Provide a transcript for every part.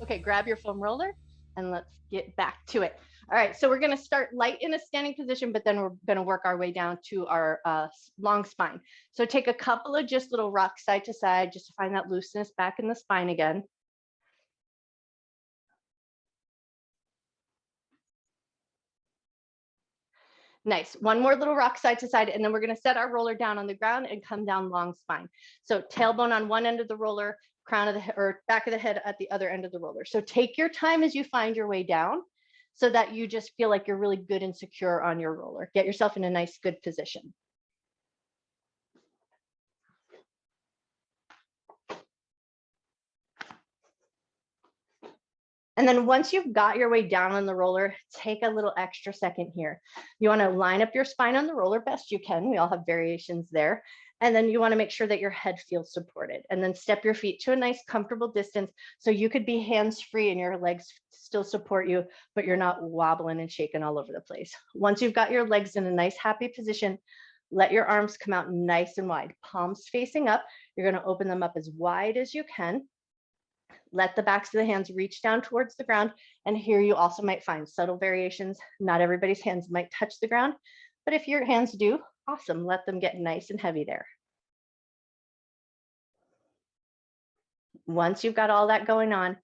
Okay, grab your foam roller and let's get back to it. All right, so we're gonna start light in a standing position, but then we're gonna work our way down to our long spine. So take a couple of just little rocks side to side, just to find that looseness back in the spine again. Nice. One more little rock side to side, and then we're going to set our roller down on the ground and come down long spine. So tailbone on one end of the roller, crown of the or back of the head at the other end of the roller. So take your time as you find your way down so that you just feel like you're really good and secure on your roller. Get yourself in a nice, good position. And then once you've got your way down on the roller, take a little extra second here. You want to line up your spine on the roller best you can. We all have variations there. And then you want to make sure that your head feels supported. And then step your feet to a nice comfortable distance. So you could be hands-free and your legs still support you, but you're not wobbling and shaking all over the place. Once you've got your legs in a nice, happy position, let your arms come out nice and wide, palms facing up. You're going to open them up as wide as you can. Let the backs of the hands reach down towards the ground. And here you also might find subtle variations. Not everybody's hands might touch the ground, but if your hands do, awesome. Let them get nice and heavy there. Once you've got all that going on,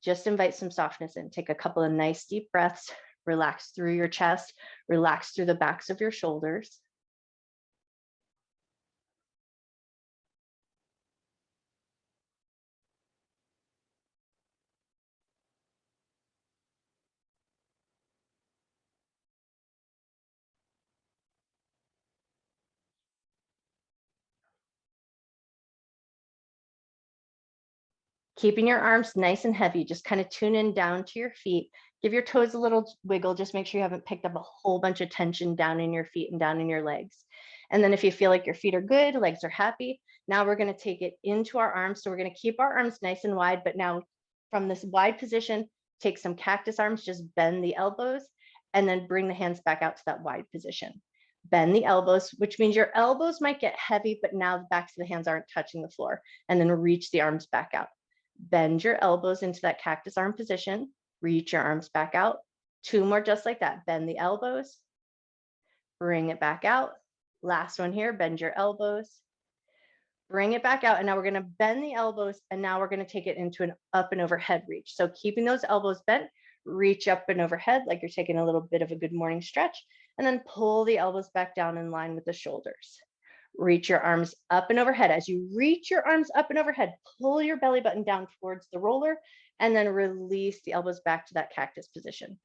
just invite some softness in. Take a couple of nice deep breaths, relax through your chest, relax through the backs of your shoulders. Keeping your arms nice and heavy, just kind of tune in down to your feet. Give your toes a little wiggle. Just make sure you haven't picked up a whole bunch of tension down in your feet and down in your legs. And then if you feel like your feet are good, legs are happy, now we're going to take it into our arms. So we're going to keep our arms nice and wide, but now from this wide position, take some cactus arms, just bend the elbows, and then bring the hands back out to that wide position. Bend the elbows, which means your elbows might get heavy, but now the backs of the hands aren't touching the floor. And then reach the arms back out. Bend your elbows into that cactus arm position. Reach your arms back out. Two more just like that. Bend the elbows. Bring it back out. Last one here. Bend your elbows. Bring it back out. And now we're going to bend the elbows. And now we're going to take it into an up and overhead reach. So keeping those elbows bent, reach up and overhead like you're taking a little bit of a good morning stretch. And then pull the elbows back down in line with the shoulders. Reach your arms up and overhead. As you reach your arms up and overhead, pull your belly button down towards the roller and then release the elbows back to that cactus position.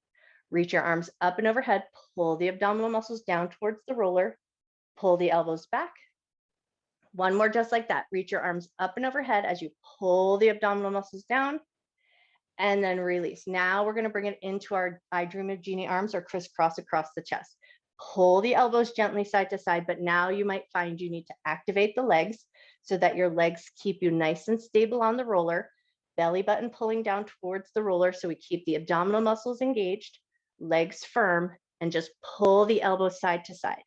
Reach your arms up and overhead, pull the abdominal muscles down towards the roller, pull the elbows back. One more just like that. Reach your arms up and overhead as you pull the abdominal muscles down and then release. Now we're going to bring it into our I Dream of Jeannie arms or crisscross across the chest. Pull the elbows gently side to side, but now you might find you need to activate the legs so that your legs keep you nice and stable on the roller, belly button pulling down towards the roller so we keep the abdominal muscles engaged, legs firm, and just pull the elbows side to side.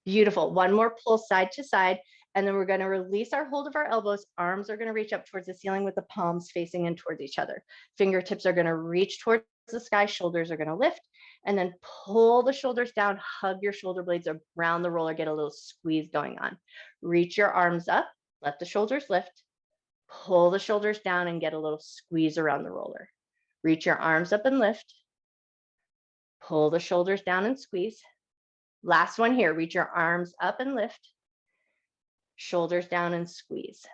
Beautiful. One more pull side to side, and then we're going to release our hold of our elbows. Arms are going to reach up towards the ceiling with the palms facing in towards each other. Fingertips are going to reach towards the sky. Shoulders are going to lift, and then pull the shoulders down. Hug your shoulder blades around the roller. Get a little squeeze going on. Reach your arms up. Let the shoulders lift. Pull the shoulders down and get a little squeeze around the roller. Reach your arms up and lift. Pull the shoulders down and squeeze. Last one here, reach your arms up and lift, shoulders down and squeeze.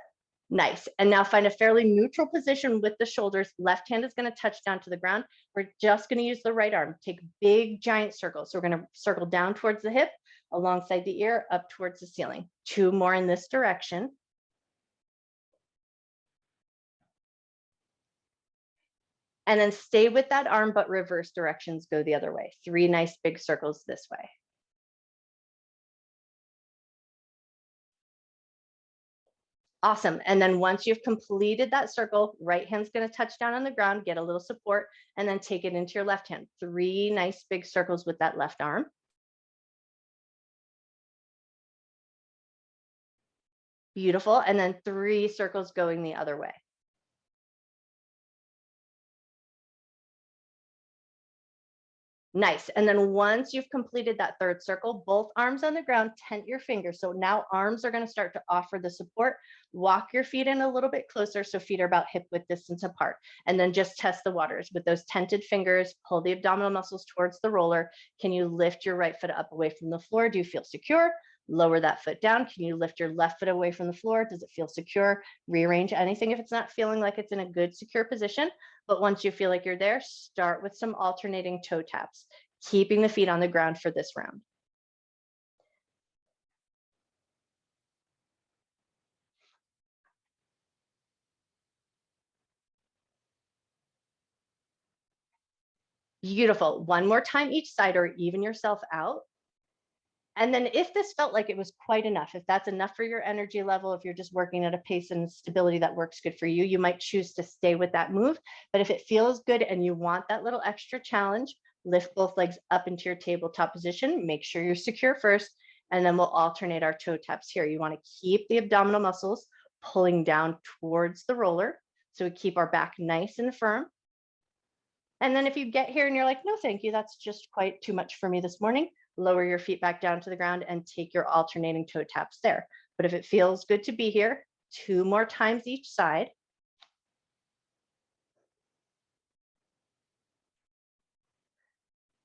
Nice. And now find a fairly neutral position with the shoulders. Left hand is going to touch down to the ground. We're just going to use the right arm. Take big giant circles. So we're going to circle down towards the hip, alongside the ear, up towards the ceiling. Two more in this direction. And then stay with that arm, but reverse directions, go the other way. Three nice big circles this way. Awesome. And then once you've completed that circle, right hand's going to touch down on the ground, get a little support, and then take it into your left hand. Three nice big circles with that left arm. Beautiful. And then 3 circles going the other way. Nice. And then once you've completed that 3rd circle, both arms on the ground, tent your fingers. So now arms are going to start to offer the support. Walk your feet in a little bit closer so feet are about hip width distance apart. And then just test the waters. With those tented fingers, pull the abdominal muscles towards the roller. Can you lift your right foot up away from the floor? Do you feel secure? Lower that foot down. Can you lift your left foot away from the floor? Does it feel secure? Rearrange anything if it's not feeling like it's in a good, secure position. But once you feel like you're there, start with some alternating toe taps, keeping the feet on the ground for this round. Beautiful. One more time each side, or even yourself out. And then if this felt like it was quite enough, if that's enough for your energy level, if you're just working at a pace and stability that works good for you, you might choose to stay with that move. But if it feels good and you want that little extra challenge, lift both legs up into your tabletop position. Make sure you're secure first, and then we'll alternate our toe taps here. You want to keep the abdominal muscles pulling down towards the roller, so we keep our back nice and firm. And then if you get here and you're like, no, thank you, that's just quite too much for me this morning, lower your feet back down to the ground and take your alternating toe taps there. But if it feels good to be here, 2 more times each side.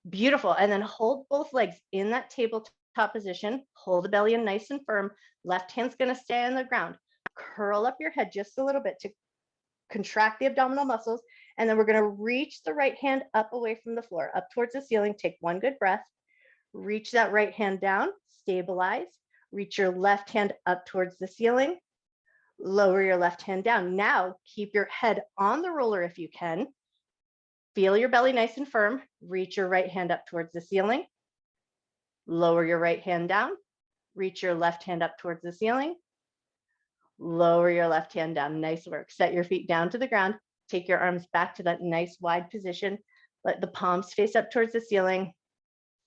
Beautiful. And then hold both legs in that tabletop position. Hold the belly in nice and firm. Left hand's going to stay on the ground. Curl up your head just a little bit to contract the abdominal muscles. And then we're going to reach the right hand up away from the floor, up towards the ceiling. Take 1 good breath. Reach that right hand down, stabilize. Reach your left hand up towards the ceiling. Lower your left hand down. Now keep your head on the roller if you can. Feel your belly nice and firm. Reach your right hand up towards the ceiling. Lower your right hand down. Reach your left hand up towards the ceiling. Lower your left hand down. Nice work. Set your feet down to the ground. Take your arms back to that nice wide position. Let the palms face up towards the ceiling.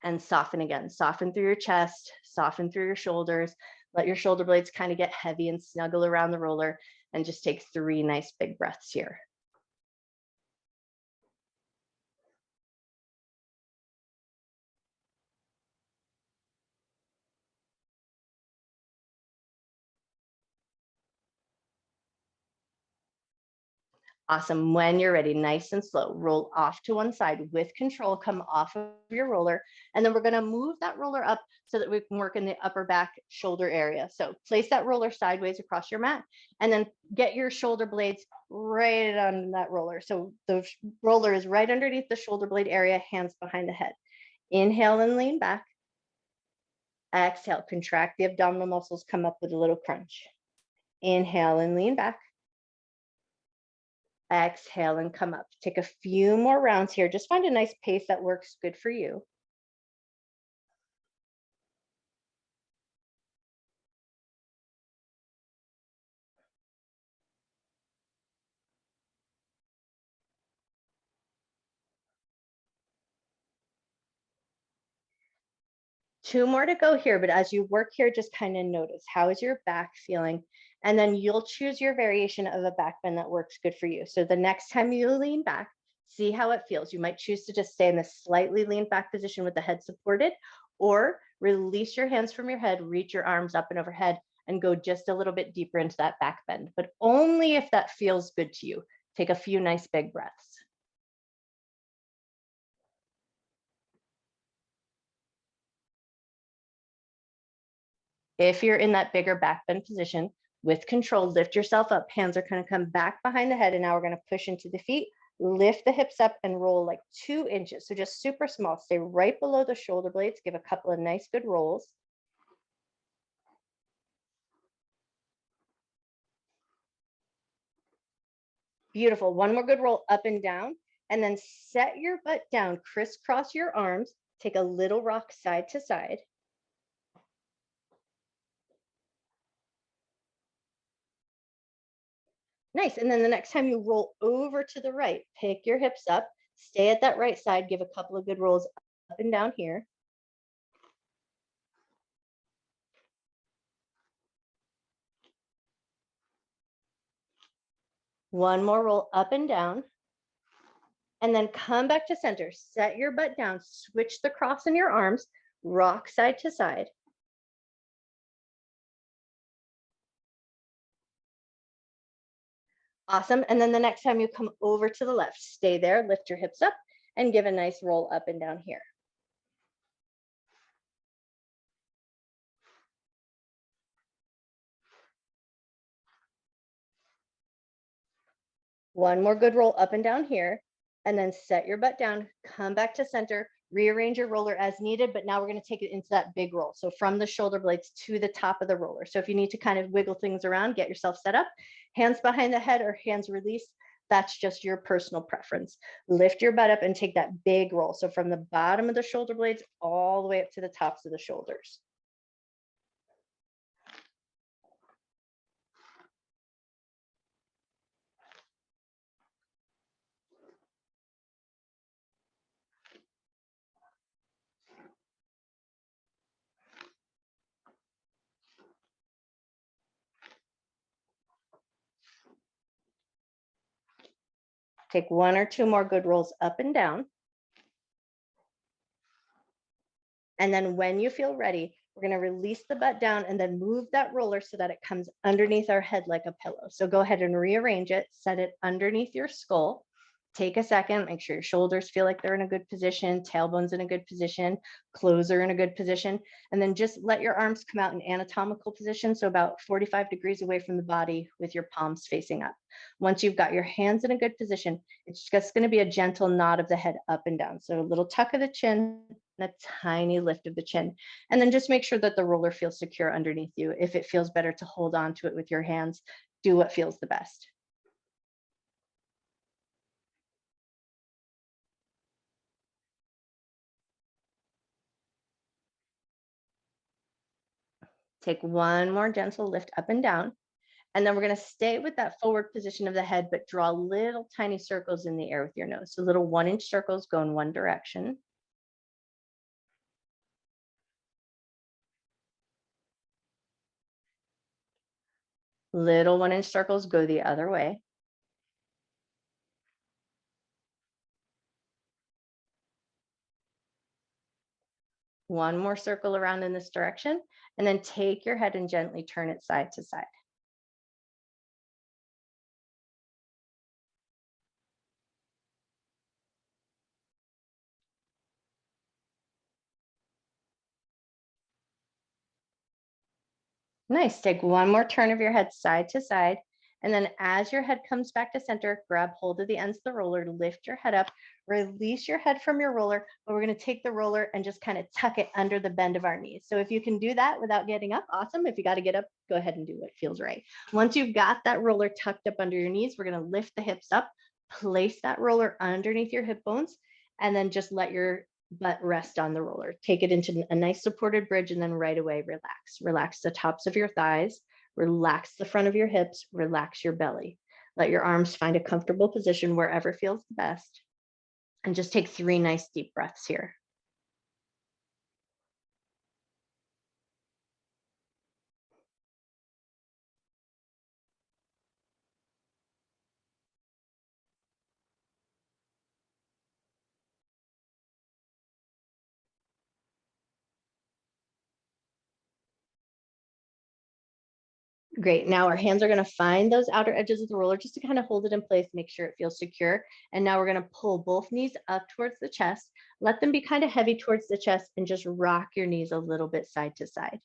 And soften again. Soften through your chest, soften through your shoulders. Let your shoulder blades kind of get heavy and snuggle around the roller, and just take 3 nice big breaths here. Awesome. When you're ready, nice and slow, roll off to one side with control, come off of your roller. And then we're going to move that roller up so that we can work in the upper back shoulder area. So place that roller sideways across your mat, and then get your shoulder blades right on that roller. So the roller is right underneath the shoulder blade area, hands behind the head. Inhale and lean back. Exhale, contract the abdominal muscles, come up with a little crunch. Inhale and lean back. Exhale and come up. Take a few more rounds here. Just find a nice pace that works good for you. Two more to go here, but as you work here, just kind of notice, how is your back feeling? And then you'll choose your variation of a back bend that works good for you. So the next time you lean back, see how it feels. You might choose to just stay in this slightly leaned back position with the head supported, or release your hands from your head, reach your arms up and overhead, and go just a little bit deeper into that back bend, but only if that feels good to you. Take a few nice big breaths. If you're in that bigger back bend position, with control, lift yourself up. Hands are going to come back behind the head, and now we're going to push into the feet. Lift the hips up and roll like 2 inches. So just super small. Stay right below the shoulder blades. Give a couple of nice good rolls. Beautiful. One more good roll up and down, and then set your butt down. Crisscross your arms. Take a little rock side to side. Nice. And then the next time you roll over to the right, pick your hips up, stay at that right side, give a couple of good rolls up and down here. One more roll up and down. And then come back to center. Set your butt down. Switch the cross in your arms. Rock side to side. Awesome. And then the next time you come over to the left, stay there, lift your hips up, and give a nice roll up and down here. One more good roll up and down here, and then set your butt down, come back to center, rearrange your roller as needed, but now we're going to take it into that big roll. So from the shoulder blades to the top of the roller. So if you need to kind of wiggle things around, get yourself set up, hands behind the head or hands released. That's just your personal preference. Lift your butt up and take that big roll. So from the bottom of the shoulder blades all the way up to the tops of the shoulders. Take one or two more good rolls up and down. And then when you feel ready, we're going to release the butt down and then move that roller so that it comes underneath our head like a pillow. So go ahead and rearrange it, set it underneath your skull. Take a second, make sure your shoulders feel like they're in a good position, tailbone's in a good position, clothes are in a good position, and then just let your arms come out in anatomical position, so about 45 degrees away from the body with your palms facing up. Once you've got your hands in a good position, it's just going to be a gentle nod of the head up and down. So a little tuck of the chin, and a tiny lift of the chin. And then just make sure that the roller feels secure underneath you. If it feels better to hold on to it with your hands, do what feels the best. Take one more gentle lift up and down. And then we're going to stay with that forward position of the head, but draw little tiny circles in the air with your nose. So little 1-inch circles go in one direction. Little 1-inch circles go the other way. One more circle around in this direction, and then take your head and gently turn it side to side. Nice. Take one more turn of your head side to side. And then as your head comes back to center, grab hold of the ends of the roller, lift your head up, release your head from your roller, but we're going to take the roller and just kind of tuck it under the bend of our knees. So if you can do that without getting up, awesome. If you got to get up, go ahead and do what feels right. Once you've got that roller tucked up under your knees, we're going to lift the hips up, place that roller underneath your hip bones, and then just let your butt rest on the roller. Take it into a nice supported bridge, and then right away, relax. Relax the tops of your thighs, relax the front of your hips, relax your belly. Let your arms find a comfortable position wherever feels the best. And just take 3 nice deep breaths here. Great. Now our hands are going to find those outer edges of the roller just to kind of hold it in place, make sure it feels secure. And now we're going to pull both knees up towards the chest. Let them be kind of heavy towards the chest and just rock your knees a little bit side to side.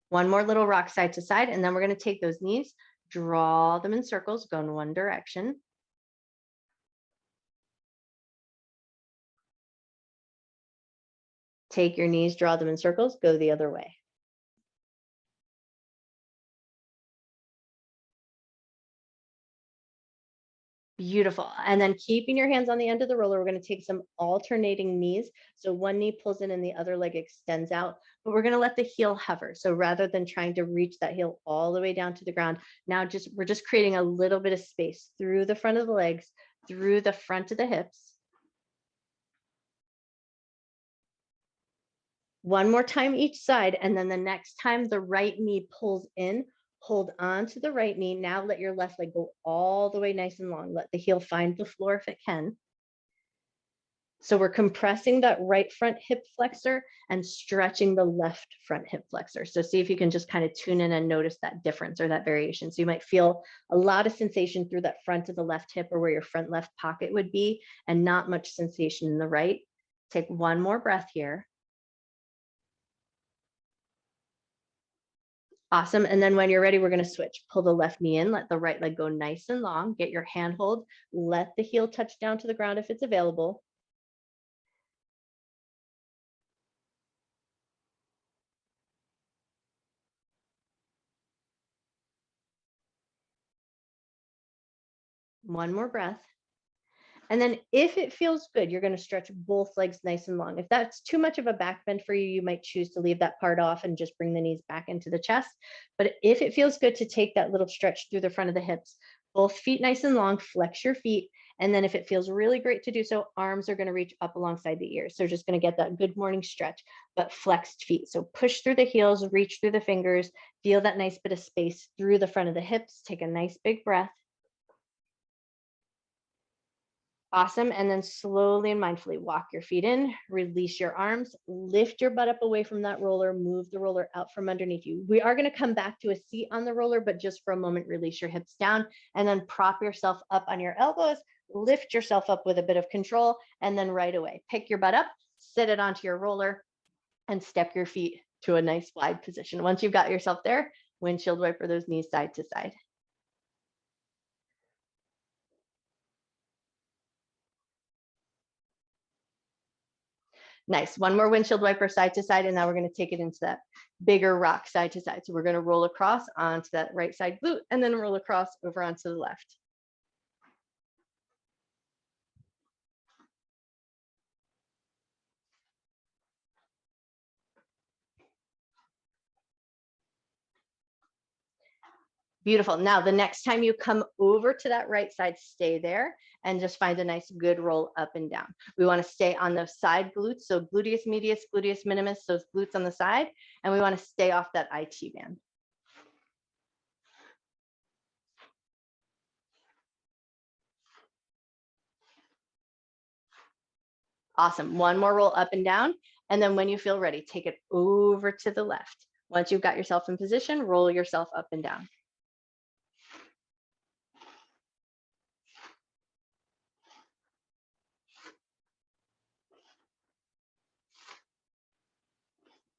One more little rock side to side, and then we're going to take those knees, draw them in circles, go in one direction. Take your knees, draw them in circles, go the other way. Beautiful. And then keeping your hands on the end of the roller, we're going to take some alternating knees. So one knee pulls in and the other leg extends out, but we're going to let the heel hover. So rather than trying to reach that heel all the way down to the ground, now we're just creating a little bit of space through the front of the legs, through the front of the hips. One more time each side, and then the next time the right knee pulls in, hold on to the right knee. Now let your left leg go all the way nice and long. Let the heel find the floor if it can. So we're compressing that right front hip flexor and stretching the left front hip flexor. So see if you can just kind of tune in and notice that difference or that variation. So you might feel a lot of sensation through that front of the left hip or where your front left pocket would be, and not much sensation in the right. Take one more breath here. Awesome. And then when you're ready, we're going to switch. Pull the left knee in, let the right leg go nice and long. Get your hand hold. Let the heel touch down to the ground if it's available. One more breath. And then if it feels good, you're going to stretch both legs nice and long. If that's too much of a back bend for you, you might choose to leave that part off and just bring the knees back into the chest. But if it feels good to take that little stretch through the front of the hips, both feet nice and long, flex your feet. And then if it feels really great to do so, arms are going to reach up alongside the ears. So just going to get that good morning stretch, but flexed feet. So push through the heels, reach through the fingers, feel that nice bit of space through the front of the hips. Take a nice big breath. Awesome. And then slowly and mindfully walk your feet in, release your arms, lift your butt up away from that roller, move the roller out from underneath you. We are going to come back to a seat on the roller, but just for a moment, release your hips down and then prop yourself up on your elbows, lift yourself up with a bit of control, and then right away, pick your butt up, sit it onto your roller, and step your feet to a nice wide position. Once you've got yourself there, windshield wiper those knees side to side. Nice. One more windshield wiper side to side, and now we're going to take it into that bigger rock side to side. So we're going to roll across onto that right side glute and then roll across over onto the left. Beautiful. Now, the next time you come over to that right side, stay there and just find a nice good roll up and down. We want to stay on the side glutes. So gluteus medius, gluteus minimus, those glutes on the side. And we want to stay off that IT band. Awesome. One more roll up and down. And then when you feel ready, take it over to the left. Once you've got yourself in position, roll yourself up and down.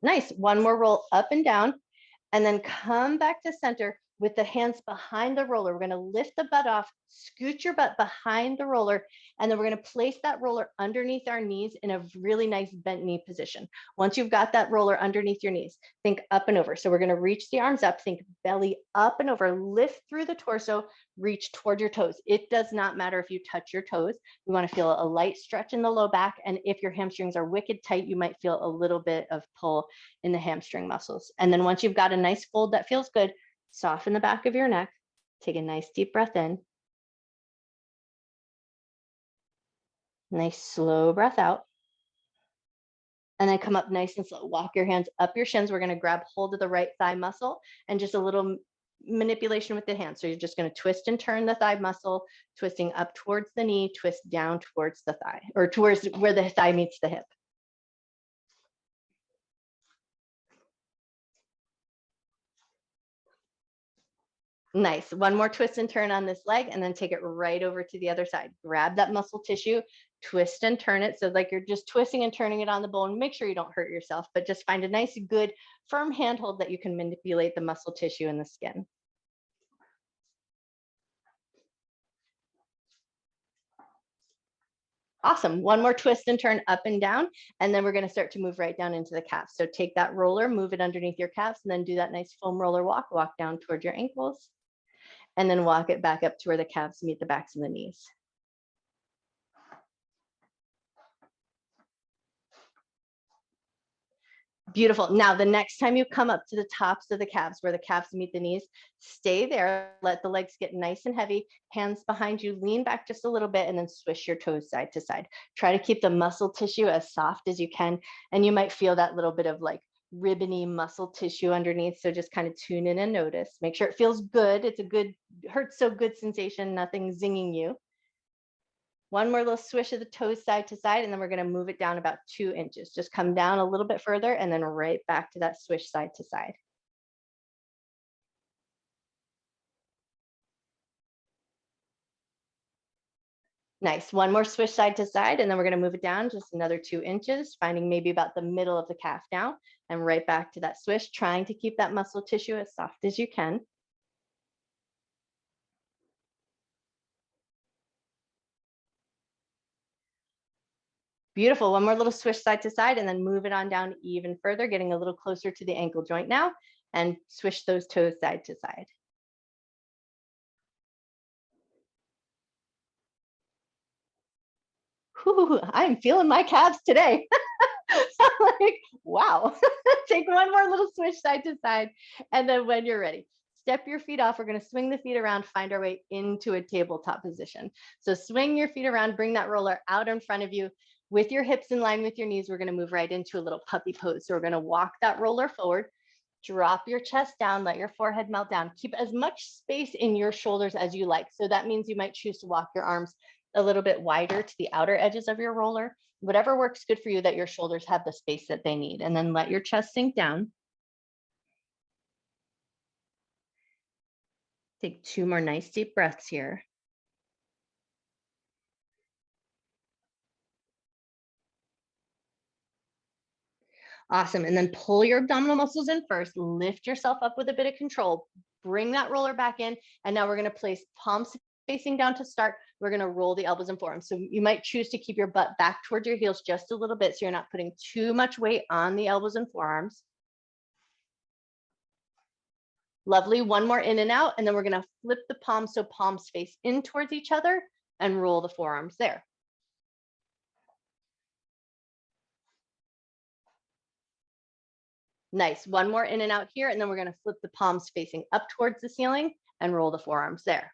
Nice. One more roll up and down, and then come back to center with the hands behind the roller. We're going to lift the butt off, scoot your butt behind the roller, and then we're going to place that roller underneath our knees in a really nice bent knee position. Once you've got that roller underneath your knees, think up and over. So we're going to reach the arms up, think belly up and over, lift through the torso, reach toward your toes. It does not matter if you touch your toes. We want to feel a light stretch in the low back. And if your hamstrings are wicked tight, you might feel a little bit of pull in the hamstring muscles. And then once you've got a nice fold that feels good, soften the back of your neck, take a nice deep breath in, nice slow breath out, and then come up nice and slow. Walk your hands up your shins. We're going to grab hold of the right thigh muscle and just a little manipulation with the hands. So you're just going to twist and turn the thigh muscle, twisting up towards the knee, twist down towards the thigh, or towards where the thigh meets the hip. Nice. One more twist and turn on this leg, and then take it right over to the other side. Grab that muscle tissue, twist and turn it. So like you're just twisting and turning it on the bone. Make sure you don't hurt yourself, but just find a nice, good, firm handhold that you can manipulate the muscle tissue and the skin. Awesome. One more twist and turn up and down, and then we're going to start to move right down into the calves. So take that roller, move it underneath your calves, and then do that nice foam roller walk. Walk down toward your ankles, and then walk it back up to where the calves meet the backs of the knees. Beautiful. Now, the next time you come up to the tops of the calves where the calves meet the knees, stay there. Let the legs get nice and heavy. Hands behind you, lean back just a little bit, and then swish your toes side to side. Try to keep the muscle tissue as soft as you can. And you might feel that little bit of like ribbony muscle tissue underneath. So just kind of tune in and notice. Make sure it feels good. It's a good, hurts so good sensation, nothing zinging you. One more little swish of the toes side to side, and then we're going to move it down about 2 inches. Just come down a little bit further and then right back to that swish side to side. Nice. One more swish side to side, and then we're going to move it down just another 2 inches, finding maybe about the middle of the calf now, and right back to that swish, trying to keep that muscle tissue as soft as you can. Beautiful. One more little swish side to side, and then move it on down even further, getting a little closer to the ankle joint now, and swish those toes side to side. Whew, I'm feeling my calves today. Like, wow. Take one more little swish side to side. And then when you're ready, step your feet off. We're going to swing the feet around, find our way into a tabletop position. So swing your feet around, bring that roller out in front of you with your hips in line with your knees. We're going to move right into a little puppy pose. So we're going to walk that roller forward, drop your chest down, let your forehead melt down. Keep as much space in your shoulders as you like. So that means you might choose to walk your arms a little bit wider to the outer edges of your roller, whatever works good for you, that your shoulders have the space that they need. And then let your chest sink down. Take 2 more nice deep breaths here. Awesome. And then pull your abdominal muscles in first, lift yourself up with a bit of control, bring that roller back in. And now we're going to place palms facing down to start. We're going to roll the elbows and forearms. So you might choose to keep your butt back towards your heels just a little bit, so you're not putting too much weight on the elbows and forearms. Lovely. One more in and out. And then we're going to flip the palms so palms face in towards each other and roll the forearms there. Nice. One more in and out here. And then we're going to flip the palms facing up towards the ceiling and roll the forearms there.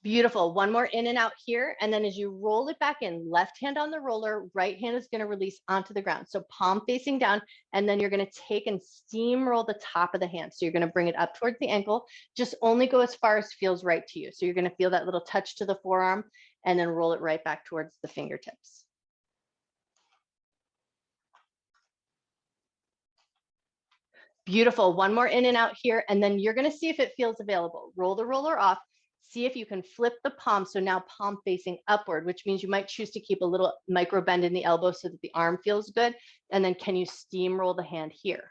Beautiful. One more in and out here. And then as you roll it back in, left hand on the roller, right hand is going to release onto the ground. So palm facing down, and then you're going to take and steamroll the top of the hand. So you're going to bring it up towards the ankle. Just only go as far as feels right to you. So you're going to feel that little touch to the forearm and then roll it right back towards the fingertips. Beautiful. One more in and out here. And then you're going to see if it feels available. Roll the roller off. See if you can flip the palm. So now palm facing upward, which means you might choose to keep a little micro bend in the elbow so that the arm feels good. And then can you steamroll the hand here?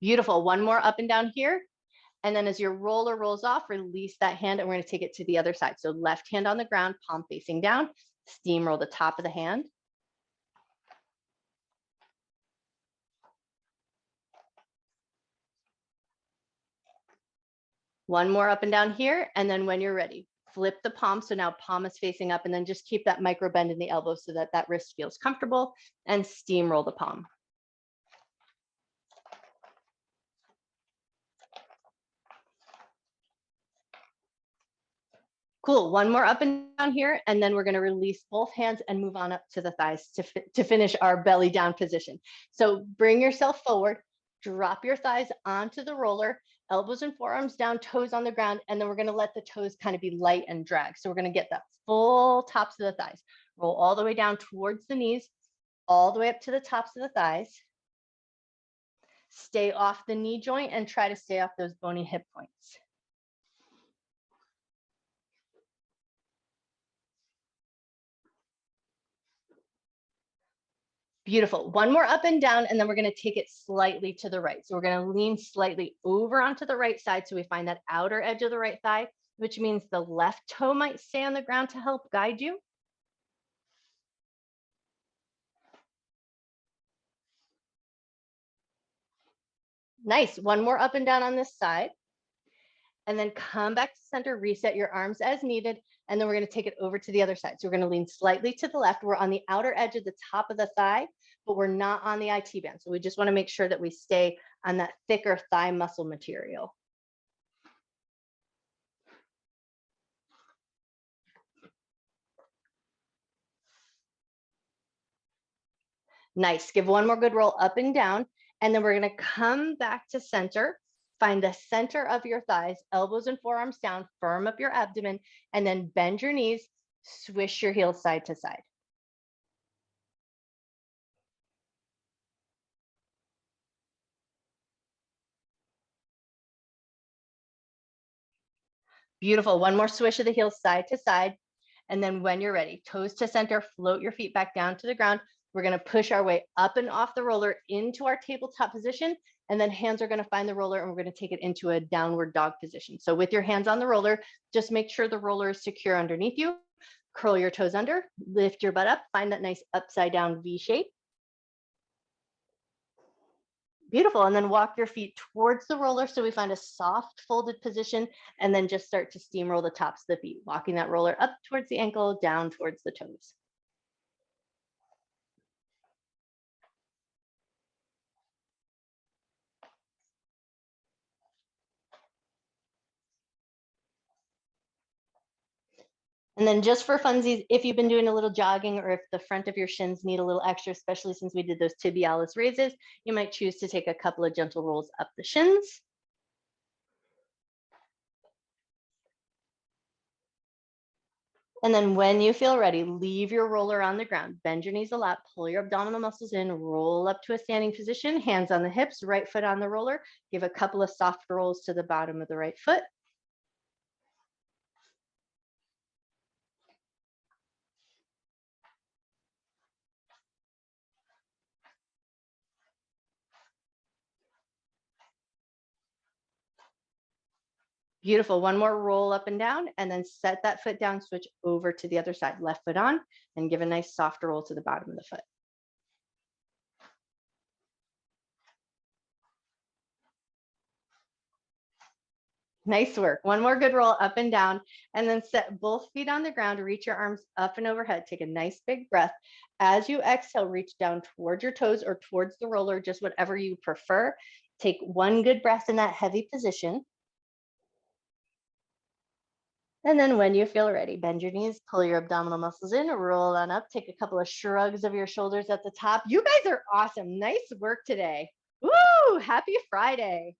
Beautiful. One more up and down here. And then as your roller rolls off, release that hand and we're going to take it to the other side. So left hand on the ground, palm facing down, steamroll the top of the hand. One more up and down here. And then when you're ready, flip the palm. So now palm is facing up, and then just keep that micro bend in the elbow so that that wrist feels comfortable, and steamroll the palm. Cool. One more up and down here, and then we're going to release both hands and move on up to the thighs to finish our belly down position. So bring yourself forward, drop your thighs onto the roller, elbows and forearms down, toes on the ground, and then we're going to let the toes kind of be light and drag. So we're going to get that full tops of the thighs. Roll all the way down towards the knees, all the way up to the tops of the thighs. Stay off the knee joint and try to stay off those bony hip points. Beautiful. One more up and down, and then we're going to take it slightly to the right. So we're going to lean slightly over onto the right side so we find that outer edge of the right thigh, which means the left toe might stay on the ground to help guide you. Nice. One more up and down on this side. And then come back to center, reset your arms as needed. And then we're going to take it over to the other side. So we're going to lean slightly to the left. We're on the outer edge of the top of the thigh, but we're not on the IT band. So we just want to make sure that we stay on that thicker thigh muscle material. Nice. Give one more good roll up and down. And then we're going to come back to center. Find the center of your thighs, elbows and forearms down, firm up your abdomen, and then bend your knees, swish your heels side to side. Beautiful. One more swish of the heels side to side. And then when you're ready, toes to center, float your feet back down to the ground. We're going to push our way up and off the roller into our tabletop position. And then hands are going to find the roller and we're going to take it into a downward dog position. So with your hands on the roller, just make sure the roller is secure underneath you. Curl your toes under, lift your butt up, find that nice upside down V shape. Beautiful. And then walk your feet towards the roller so we find a soft folded position and then just start to steamroll the tops of the feet, walking that roller up towards the ankle, down towards the toes. And then just for funsies, if you've been doing a little jogging or if the front of your shins need a little extra, especially since we did those tibialis raises, you might choose to take a couple of gentle rolls up the shins. And then when you feel ready, leave your roller on the ground, bend your knees a lot, pull your abdominal muscles in, roll up to a standing position, hands on the hips, right foot on the roller, give a couple of soft rolls to the bottom of the right foot. Beautiful. One more roll up and down, and then set that foot down, switch over to the other side, left foot on, and give a nice soft roll to the bottom of the foot. Nice work. One more good roll up and down, and then set both feet on the ground, reach your arms up and overhead. Take a nice big breath. As you exhale, reach down towards your toes or towards the roller, just whatever you prefer. Take one good breath in that heavy position. And then when you feel ready, bend your knees, pull your abdominal muscles in, roll on up, take a couple of shrugs of your shoulders at the top. You guys are awesome. Nice work today. Woo! Happy Friday.